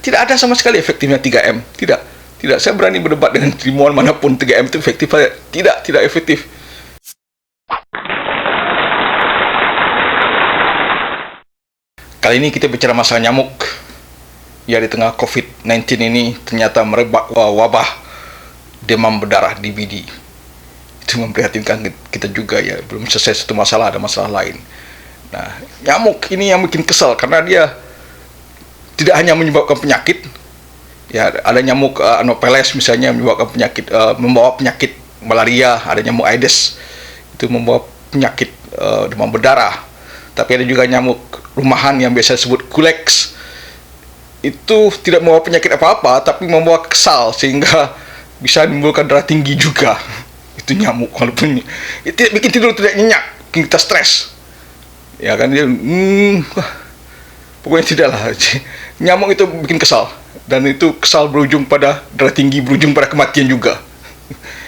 tidak ada sama sekali efektifnya 3M. Tidak, saya berani berdebat dengan ilmuwan manapun 3M itu efektif. Tidak efektif. Kali ini kita bicara masalah nyamuk. Ya, di tengah COVID-19 ini ternyata merebak wabah demam berdarah DBD. Itu memprihatinkan kita juga ya. Belum selesai satu masalah, ada masalah lain. Nah, nyamuk ini yang bikin kesal karena dia tidak hanya menyebabkan penyakit. Ya, ada nyamuk Anopheles misalnya menyebabkan penyakit, membawa penyakit malaria. Ada nyamuk Aedes itu membawa penyakit demam berdarah. Tapi ada juga nyamuk rumahan yang biasa disebut Culex. Itu tidak membawa penyakit apa-apa, tapi membawa kesal sehingga bisa menimbulkan darah tinggi juga. Itu nyamuk, walaupun itu bikin tidur tidak nyenyak, bikin kita stres. Ya kan, dia pokoknya tidaklah. Nyamuk itu bikin kesal, dan itu kesal berujung pada darah tinggi, berujung pada kematian juga.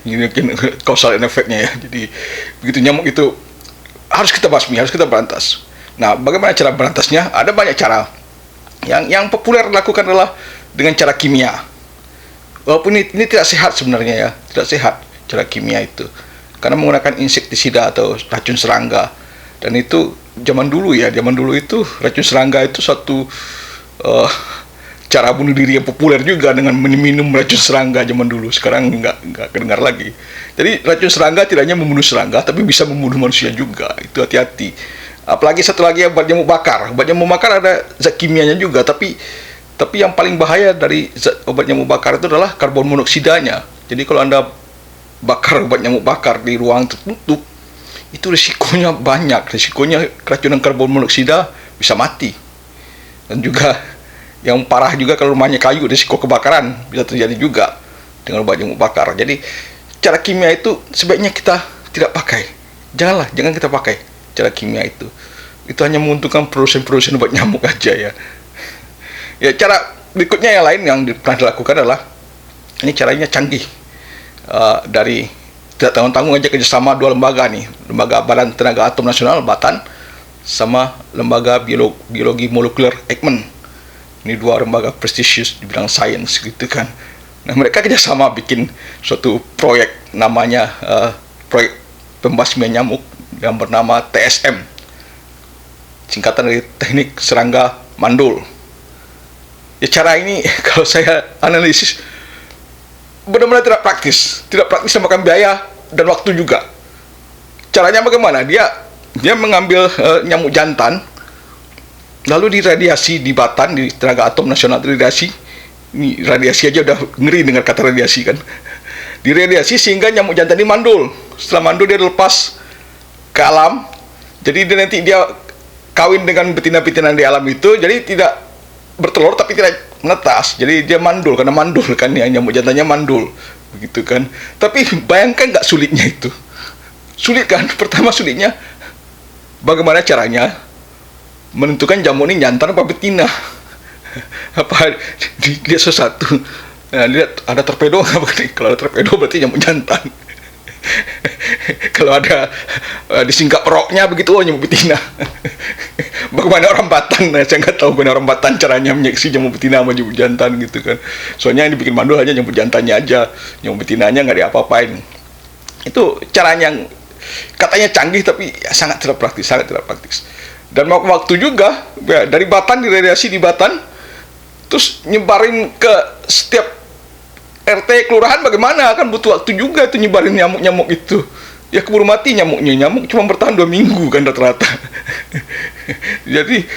Ini mungkin causal effect-nya ya. Jadi begitu nyamuk itu harus kita basmi, harus kita berantas. Nah, bagaimana cara berantasnya? Ada banyak cara. Yang populer dilakukan adalah dengan cara kimia. Walaupun ini tidak sehat sebenarnya ya, tidak sehat cara kimia itu. Karena menggunakan insektisida atau racun serangga. Dan itu zaman dulu itu racun serangga itu suatu cara bunuh diri yang populer juga, dengan minum racun serangga zaman dulu. Sekarang nggak kedengar lagi. Jadi racun serangga tidak hanya membunuh serangga, tapi bisa membunuh manusia juga. Itu hati-hati. Apalagi satu lagi obat nyamuk bakar. Obat nyamuk bakar ada zat kimianya juga, tapi yang paling bahaya dari obat nyamuk bakar itu adalah karbon monoksidanya. Jadi kalau Anda bakar obat nyamuk bakar di ruang tertutup, itu risikonya banyak. Risikonya keracunan karbon monoksida bisa mati. Dan juga yang parah juga kalau rumahnya kayu, risiko kebakaran bisa terjadi juga dengan obat nyamuk bakar. Jadi cara kimia itu sebaiknya kita tidak pakai. Jangan kita pakai cara kimia itu. Itu hanya menguntungkan produsen obat nyamuk aja ya. Ya, cara berikutnya yang lain yang pernah dilakukan adalah, ini caranya canggih. Dari tidak tanggung-tanggung aja kerjasama dua lembaga nih, lembaga Badan Tenaga Atom Nasional (BATAN) sama lembaga biologi molekuler Eijkman. Ini dua lembaga prestisius di bidang sains gitu kan. Nah, mereka kerjasama bikin suatu proyek, namanya proyek pembasmian nyamuk yang bernama TSM, singkatan dari teknik serangga mandul. Ya, cara ini kalau saya analisis benar-benar tidak praktis dan makan biaya dan waktu juga. Caranya bagaimana? Dia mengambil nyamuk jantan, lalu diradiasi di BATAN, di Tenaga Atom Nasional diradiasi. Ini radiasi aja udah ngeri dengar kata radiasi kan. Diradiasi sehingga nyamuk jantan ini mandul. Setelah mandul dia dilepas ke alam. Jadi dia kawin dengan betina-betina di alam itu. Jadi tidak bertelur tapi tidak menetas. Jadi dia mandul, karena mandul kan ya, nyamuk jantannya mandul begitu kan. Tapi bayangkan nggak sulitnya itu. Sulit kan? Pertama sulitnya bagaimana caranya menentukan jamur ini jantan apa betina. Apa dia sesuatu. Nah, lihat ada torpedo nggak? Kalau ada torpedo berarti nyamuk jantan. Kalau ada disingkap roknya begitu, oh nyamuk betina. Bagaimana orang Batan? Nah, saya nggak tahu bagaimana orang Batan caranya menyeksi nyamuk betina sama nyamuk jantan gitu kan. Soalnya yang dibikin mandul hanya nyamuk jantannya aja, nyamuk betinanya nggak diapa-apain. Itu caranya yang katanya canggih tapi ya, sangat tidak praktis. Dan mau waktu juga ya, dari Batan, diradiasi di Batan, terus nyebarin ke setiap RT kelurahan, bagaimana? Kan butuh waktu juga tuh nyebarin nyamuk-nyamuk itu. Ya keburu mati nyamuknya. Nyamuk cuma bertahan 2 minggu kan rata-rata. Jadi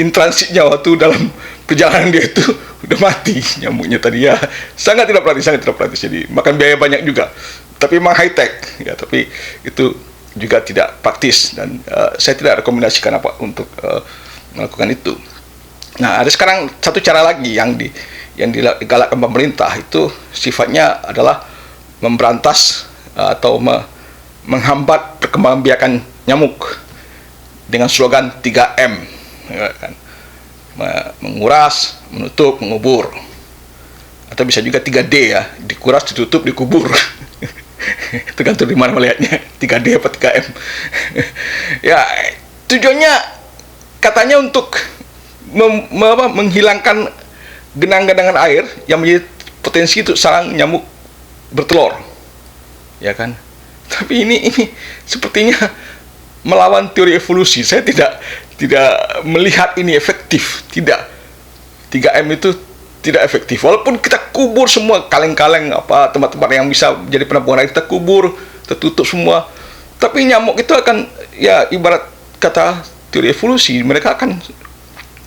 intransitnya waktu dalam perjalanan dia itu udah mati nyamuknya tadi ya. Sangat tidak praktis. Jadi makan biaya banyak juga. Tapi memang high tech ya, tapi itu juga tidak praktis, dan saya tidak rekomendasikan apa untuk melakukan itu. Nah, ada sekarang satu cara lagi yang digalakkan pemerintah, itu sifatnya adalah memberantas atau menghambat perkembangbiakan nyamuk dengan slogan 3M ya kan? Menguras, menutup, mengubur, atau bisa juga 3D ya, dikuras, ditutup, dikubur. Tergantung di mana melihatnya, 3D apa 3M. Ya, tujuannya katanya untuk menghilangkan genang-genangan air yang menjadi potensi untuk sarang nyamuk bertelur, ya kan? Tapi ini sepertinya melawan teori evolusi. Saya tidak melihat ini efektif. Tidak, 3M itu tidak efektif. Walaupun kita kubur semua kaleng-kaleng apa tempat-tempat yang bisa jadi penampungan air, kita kubur, tertutup semua. Tapi nyamuk itu akan, ya ibarat kata teori evolusi, mereka akan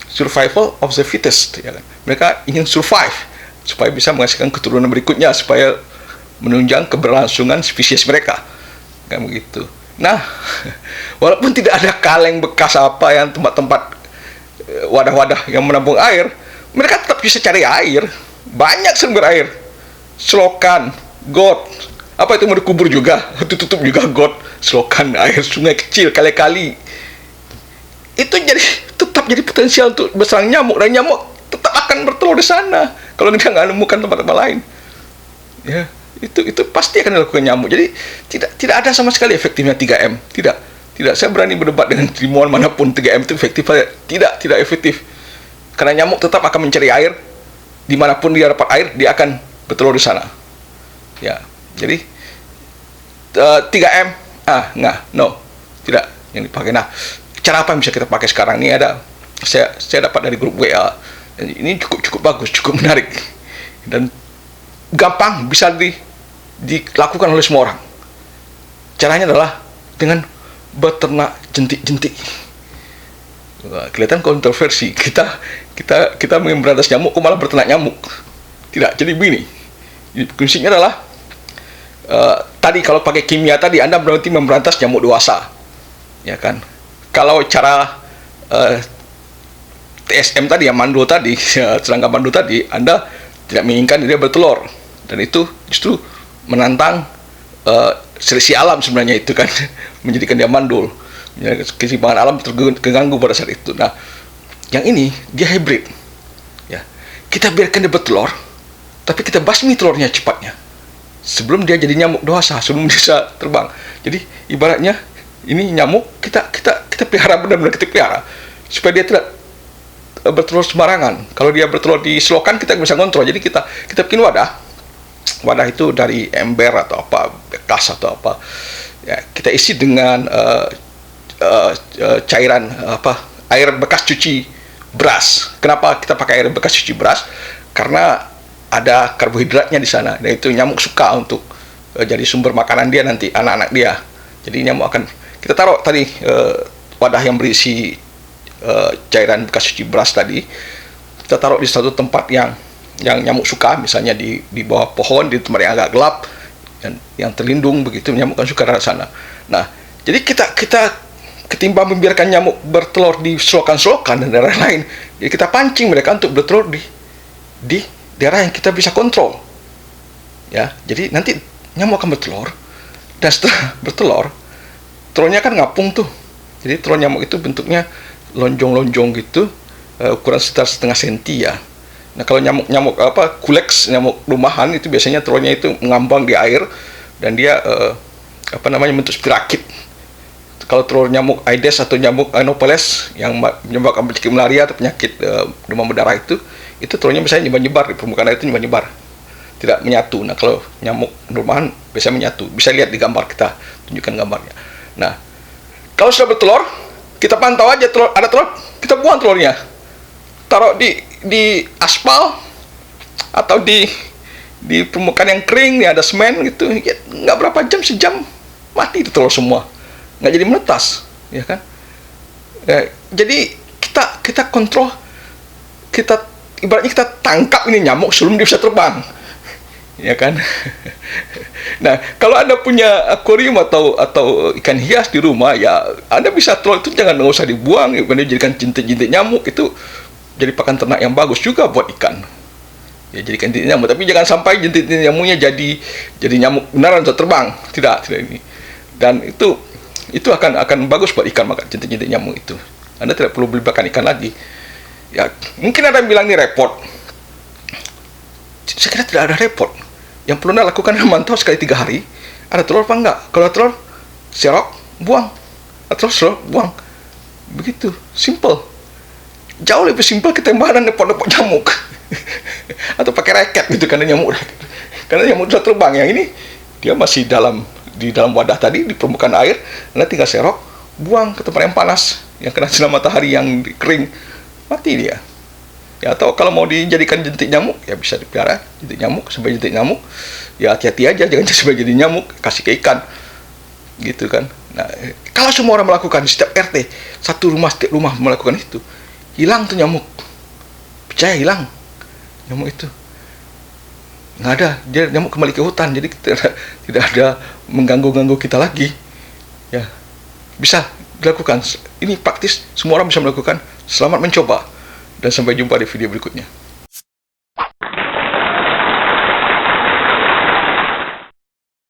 survival of the fittest, ya kan? Mereka ingin survive supaya bisa menghasilkan keturunan berikutnya, supaya menunjang keberlangsungan spesies mereka, kan begitu. Nah, walaupun tidak ada kaleng bekas apa yang tempat-tempat wadah-wadah yang menampung air, mereka tetap bisa cari air. Banyak sumber air, selokan, got, apa itu mau dikubur juga, tutup juga got, selokan air sungai kecil kali-kali. Itu tetap jadi potensial untuk bersarang nyamuk, dan nyamuk tetap akan bertelur di sana kalau dia nggak menemukan tempat-tempat lain. Ya, itu pasti akan dilakukan nyamuk. Jadi tidak ada sama sekali efektifnya 3M. Tidak. Saya berani berdebat dengan ilmuwan manapun 3M itu efektif. Tidak efektif. Karena nyamuk tetap akan mencari air, dimanapun dia dapat air, dia akan bertelur di sana. Ya, jadi 3M, no, tidak yang dipakai. Nah, cara apa yang bisa kita pakai sekarang ini ada, saya dapat dari grup WA. Ini cukup bagus, cukup menarik, dan gampang bisa dilakukan oleh semua orang. Caranya adalah dengan beternak jentik-jentik. Kelihatan kontroversi. Kita memberantas nyamuk, kok malah berternak nyamuk? Tidak. Jadi begini. Prinsipnya adalah tadi kalau pakai kimia tadi, Anda berarti memberantas nyamuk dewasa, ya kan? Kalau cara TSM tadi, yang mandul tadi, serangga mandul tadi, Anda tidak menginginkan dia bertelur, dan itu justru menantang seleksi alam sebenarnya itu kan, menjadikan dia mandul, keseimbangan alam terganggu pada saat itu. Nah, yang ini dia hybrid, ya. Kita biarkan dia bertelur, tapi kita basmi telurnya cepatnya sebelum dia jadi nyamuk dewasa, sebelum bisa terbang. Jadi ibaratnya ini nyamuk kita pelihara, benar-benar kita pelihara supaya dia tidak bertelur sembarangan. Kalau dia bertelur di selokan, kita bisa kontrol. Jadi kita bikin wadah itu dari ember atau apa, bekas atau apa, ya, kita isi dengan cairan air bekas cuci beras. Kenapa kita pakai air bekas cuci beras? Karena ada karbohidratnya di sana, dan itu nyamuk suka untuk jadi sumber makanan dia nanti, anak-anak dia. Jadi nyamuk akan, kita taruh tadi wadah yang berisi cairan bekas cuci beras tadi, kita taruh di satu tempat yang nyamuk suka, misalnya di bawah pohon, di tempat yang agak gelap, yang terlindung begitu, nyamuk kan suka dari sana. Nah, jadi kita ketimbang membiarkan nyamuk bertelur di selokan-selokan dan daerah lain, jadi kita pancing mereka untuk bertelur di daerah yang kita bisa kontrol, ya. Jadi nanti nyamuk akan bertelur, dan setelah bertelur, telurnya kan ngapung tuh. Jadi telur nyamuk itu bentuknya lonjong-lonjong gitu, ukuran sekitar setengah senti, ya. Nah, kalau nyamuk kuleks, nyamuk rumahan, itu biasanya telurnya itu mengambang di air, dan dia bentuk seperti rakit. Kalau telur nyamuk Aedes atau nyamuk Anopheles yang menyebabkan penyakit malaria atau penyakit demam berdarah itu telurnya biasanya nyebar-nyebar di permukaan air, itu nyebar-nyebar, tidak menyatu. Nah, kalau nyamuk rumahan biasanya menyatu. Bisa lihat di gambar, kita tunjukkan gambarnya. Nah, kalau sudah bertelur, kita pantau aja ada telur, kita buang telurnya, taruh di aspal atau di permukaan yang kering, ya, ada semen gitu, ya, nggak berapa jam, sejam mati itu telur semua, nggak jadi menetas, ya kan? Ya, jadi kita kontrol, ibaratnya kita tangkap ini nyamuk sebelum dia bisa terbang, ya kan? Nah, kalau Anda punya akuarium atau ikan hias di rumah, ya Anda bisa telur itu nggak usah dibuang, ya, jadikan jentik-jentik nyamuk, itu jadi pakan ternak yang bagus juga buat ikan. Ya, jadikan jentik nyamuk, tapi jangan sampai jentik nyamuknya jadi nyamuk beneran untuk terbang. Tidak ini. Dan itu akan bagus buat ikan, makan jentik-jentik nyamuk itu. Anda tidak perlu beli pakan ikan lagi. Ya, mungkin ada yang bilang ini repot. Saya kira tidak ada repot. Yang perlu Anda lakukan adalah mantau sekali 3 hari, ada telur apa enggak. Kalau ada telur, serok, buang. Ada telur, serok, buang. Begitu, simple. Jauh lebih simpel ketimbang nepot-nepot nyamuk. pakai raket gitu, karena nyamuk sudah terbang. Yang ini dia masih di dalam wadah tadi di permukaan air, nanti tinggal serok, buang ke tempat yang panas, yang kena sinar matahari yang kering, mati dia. Ya, atau kalau mau dijadikan jentik nyamuk, ya bisa dipelihara jentik nyamuk, sebagai jentik nyamuk. Ya hati-hati aja, jangan sebagai jadi nyamuk, kasih ke ikan, gitu kan. Nah, kalau semua orang melakukan, setiap RT, setiap rumah melakukan itu, hilang tuh nyamuk. Percaya, hilang nyamuk itu. Nggak ada, dia nyamuk kembali ke hutan, jadi tidak ada mengganggu kita lagi. Ya, bisa dilakukan. Ini praktis, semua orang bisa melakukan. Selamat mencoba, dan sampai jumpa di video berikutnya.